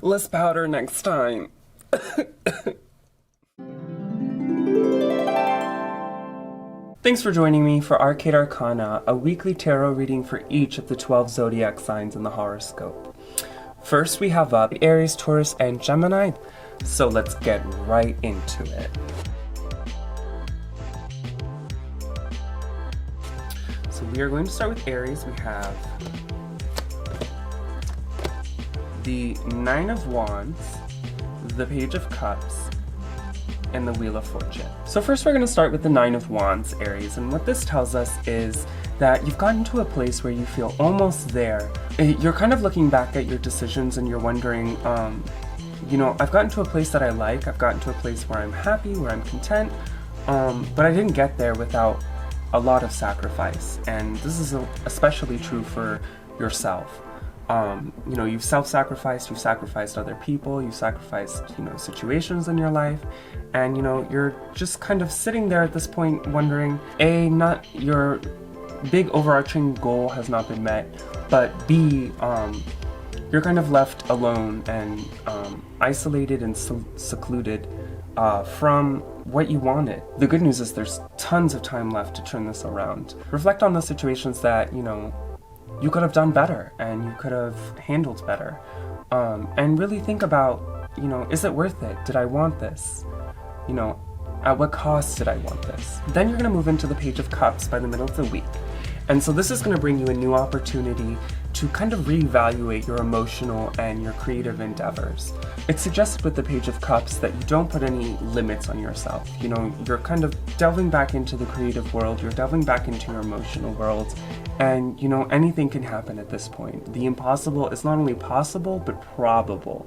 Less powder next time. Thanks for joining me for Arcade Arcana, a weekly tarot reading for each of the 12 zodiac signs in the horoscope. First we have up Aries, Taurus, and Gemini, so let's get right into it. So we are going to start with Aries. We have the Nine of Wands, the Page of Cups, and the Wheel of Fortune. So first we're going to start with the Nine of Wands, Aries, and what this tells us is that you've gotten to a place where you feel almost there. You're kind of looking back at your decisions and you're wondering, I've gotten to a place that I like, I've gotten to a place where I'm happy, where I'm content, but I didn't get there without a lot of sacrifice, and this is especially true for yourself. You've self-sacrificed, you've sacrificed other people, you've sacrificed, situations in your life, and, you're just kind of sitting there at this point wondering, A, not your big overarching goal has not been met, but B, you're kind of left alone and isolated and secluded from what you wanted. The good news is there's tons of time left to turn this around. Reflect on the situations that, you could have done better and you could have handled better. And really think about, is it worth it? Did I want this? At what cost did I want this? Then you're going to move into the Page of Cups by the middle of the week. And so this is going to bring you a new opportunity to kind of reevaluate your emotional and your creative endeavors. It's suggested with the Page of Cups that you don't put any limits on yourself. You're kind of delving back into the creative world, you're delving back into your emotional world, and anything can happen at this point. The impossible is not only possible, but probable.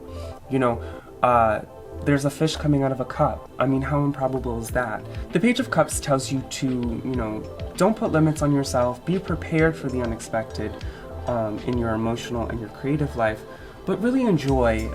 There's a fish coming out of a cup. I mean, how improbable is that? The Page of Cups tells you to, don't put limits on yourself, be prepared for the unexpected in your emotional and your creative life, but really enjoy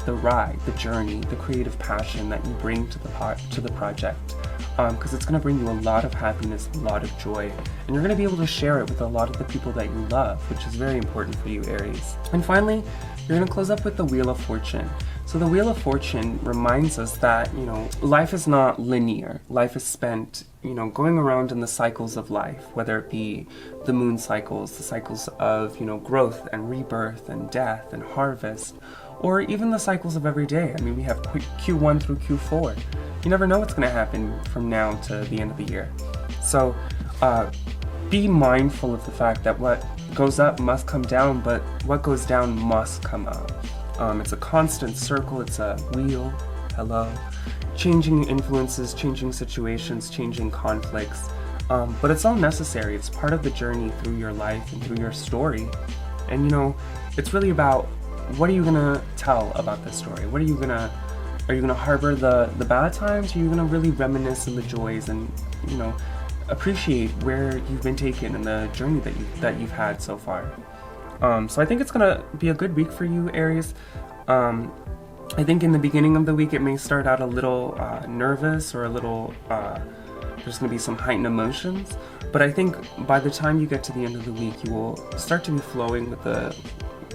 the ride, the journey, the creative passion that you bring to the project, because it's going to bring you a lot of happiness, a lot of joy, and you're going to be able to share it with a lot of the people that you love, which is very important for you, Aries. And finally, you're going to close up with the Wheel of Fortune. So the Wheel of Fortune reminds us that, life is not linear. Life is spent, going around in the cycles of life, whether it be the moon cycles, the cycles of, growth and rebirth and death and harvest, or even the cycles of every day. I mean, we have Q1 through Q4. You never know what's going to happen from now to the end of the year. So be mindful of the fact that what goes up must come down, but what goes down must come up. It's a constant circle, it's a wheel, changing influences, changing situations, changing conflicts, but it's all necessary. It's part of the journey through your life and through your story. And it's really about, what are you gonna tell about this story? Are you gonna harbor the bad times, or are you gonna really reminisce in the joys and, appreciate where you've been taken and the journey that you've had so far? So I think it's gonna be a good week for you, Aries. I think in the beginning of the week it may start out a little nervous or a little, there's gonna be some heightened emotions, but I think by the time you get to the end of the week, you will start to be flowing with the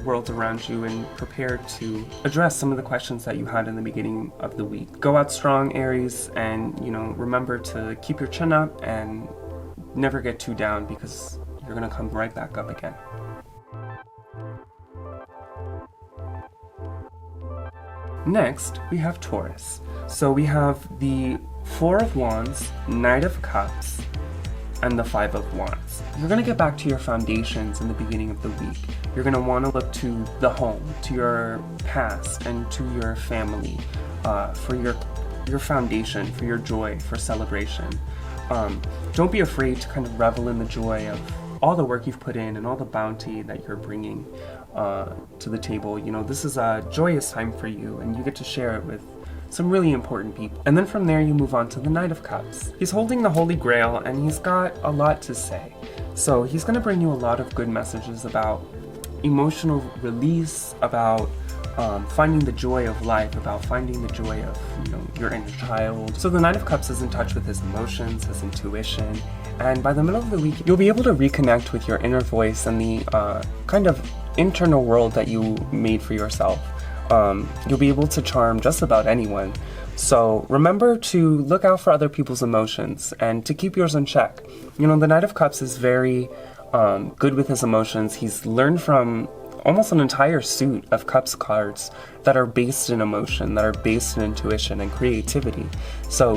world around you and prepared to address some of the questions that you had in the beginning of the week. Go out strong, Aries, and remember to keep your chin up and never get too down, because you're gonna come right back up again. Next, we have Taurus. So we have the Four of Wands, Knight of Cups, and the Five of Wands. You're going to get back to your foundations in the beginning of the week. You're going to want to look to the home, to your past, and to your family for your foundation, for your joy, for celebration. Don't be afraid to kind of revel in the joy of all the work you've put in and all the bounty that you're bringing to the table. This is a joyous time for you, and you get to share it with some really important people. And then from there you move on to the Knight of Cups. He's holding the Holy Grail, and he's got a lot to say. So he's going to bring you a lot of good messages about emotional release, about finding the joy of life, about finding the joy of your inner child. So the Knight of Cups is in touch with his emotions, his intuition, and by the middle of the week you'll be able to reconnect with your inner voice and the kind of internal world that you made for yourself. You'll be able to charm just about anyone. So remember to look out for other people's emotions and to keep yours in check. The Knight of Cups is very good with his emotions. He's learned from almost an entire suit of Cups cards that are based in emotion, that are based in intuition and creativity. So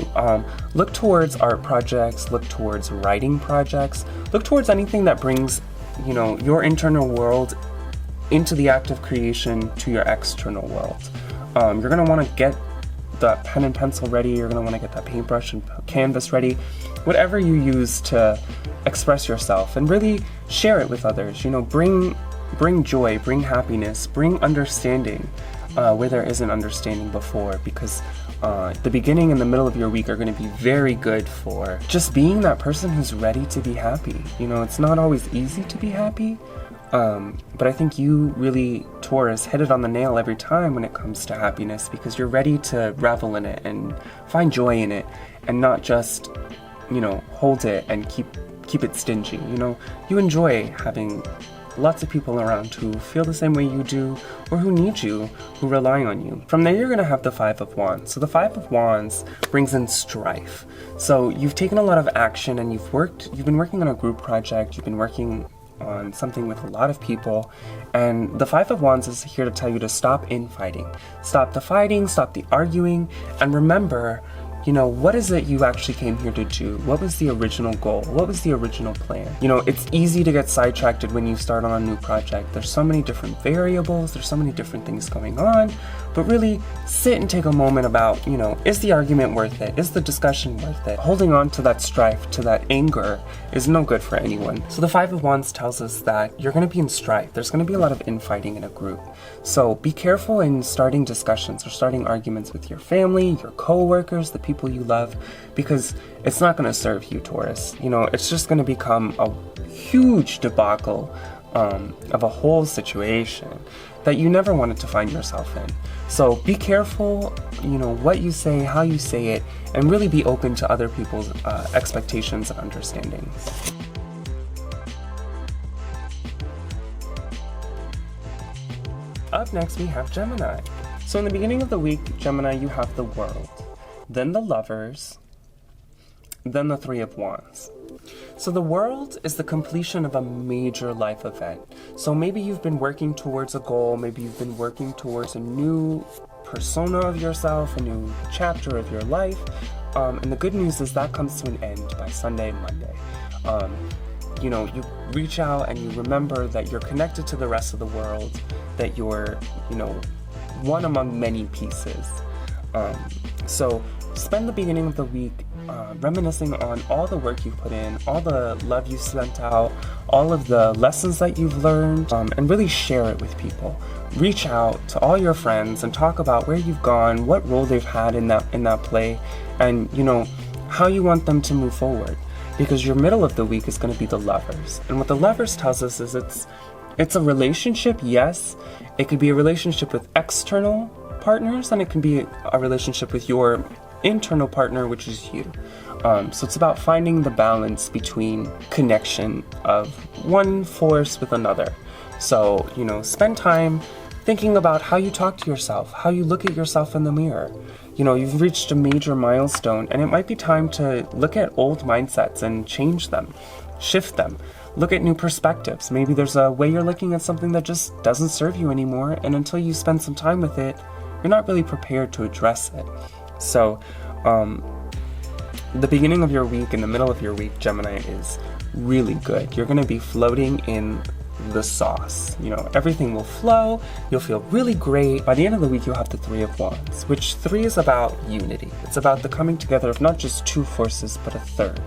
look towards art projects, look towards writing projects, look towards anything that brings, your internal world into the act of creation to your external world. You're going to want to get that pen and pencil ready, you're going to want to get that paintbrush and canvas ready, whatever you use to express yourself, and really share it with others. Bring joy, bring happiness, bring understanding where there isn't understanding before, because the beginning and the middle of your week are going to be very good for just being that person who's ready to be happy. It's not always easy to be happy, but I think you really, Taurus, hit it on the nail every time when it comes to happiness, because you're ready to revel in it and find joy in it, and not just, hold it and keep it stingy. You enjoy having lots of people around who feel the same way you do, or who need you, who rely on you. From there, you're going to have the Five of Wands. So the Five of Wands brings in strife. So you've taken a lot of action, and you've been working on a group project, you've been working on something with a lot of people, and the Five of Wands is here to tell you to stop infighting. Stop the fighting, stop the arguing, and remember, what is it you actually came here to do? What was the original goal? What was the original plan? It's easy to get sidetracked when you start on a new project. There's so many different variables, there's so many different things going on, but really sit and take a moment about, is the argument worth it? Is the discussion worth it? Holding on to that strife, to that anger, is no good for anyone. So the Five of Wands tells us that you're going to be in strife. There's going to be a lot of infighting in a group. So be careful in starting discussions or starting arguments with your family, your co-workers, the people you love, because it's not going to serve you, Taurus. It's just going to become a huge debacle of a whole situation that you never wanted to find yourself in. So be careful, what you say, how you say it, and really be open to other people's expectations and understandings. Up next, we have Gemini. So in the beginning of the week, Gemini, you have the World, then the Lovers, then the Three of Wands. So the World is the completion of a major life event. So maybe you've been working towards a goal, maybe you've been working towards a new persona of yourself, a new chapter of your life, and the good news is that comes to an end by Sunday, Monday. You reach out and you remember that you're connected to the rest of the world, that you're, one among many pieces. So spend the beginning of the week reminiscing on all the work you've put in, all the love you've sent out, all of the lessons that you've learned, and really share it with people. Reach out to all your friends and talk about where you've gone, what role they've had in that play, and how you want them to move forward. Because your middle of the week is going to be the Lovers. And what the Lovers tells us is it's a relationship, yes. It could be a relationship with external partners, and it can be a relationship with your internal partner, which is you. So it's about finding the balance between connection of one force with another. So, spend time thinking about how you talk to yourself, how you look at yourself in the mirror. You've reached a major milestone, and it might be time to look at old mindsets and change them, shift them, look at new perspectives. Maybe there's a way you're looking at something that just doesn't serve you anymore, and until you spend some time with it, you're not really prepared to address it. So, the beginning of your week and the middle of your week, Gemini, is really good. You're going to be floating in the sauce. Everything will flow. You'll feel really great. By the end of the week, you'll have the Three of Wands, which 3 is about unity. It's about the coming together of not just two forces, but a third.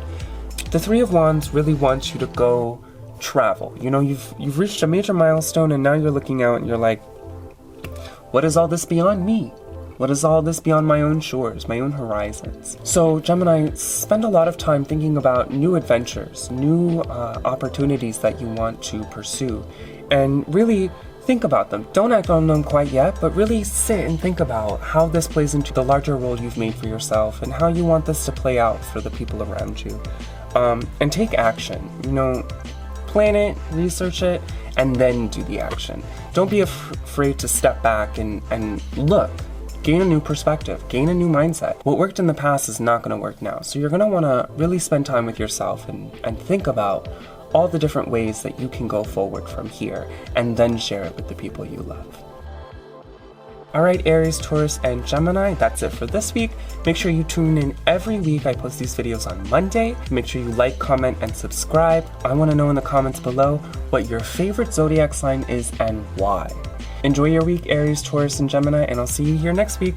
The Three of Wands really wants you to go travel. You've reached a major milestone, and now you're looking out and you're like, what is all this beyond me? What is all this beyond my own shores, my own horizons? So, Gemini, spend a lot of time thinking about new adventures, new opportunities that you want to pursue, and really think about them. Don't act on them quite yet, but really sit and think about how this plays into the larger role you've made for yourself and how you want this to play out for the people around you. And take action. Plan it, research it, and then do the action. Don't be afraid to step back and look. Gain a new perspective, gain a new mindset. What worked in the past is not gonna work now. So you're gonna wanna really spend time with yourself and think about all the different ways that you can go forward from here, and then share it with the people you love. Alright, Aries, Taurus, and Gemini, that's it for this week. Make sure you tune in every week. I post these videos on Monday. Make sure you like, comment, and subscribe. I wanna know in the comments below what your favorite zodiac sign is and why. Enjoy your week, Aries, Taurus, and Gemini, and I'll see you here next week.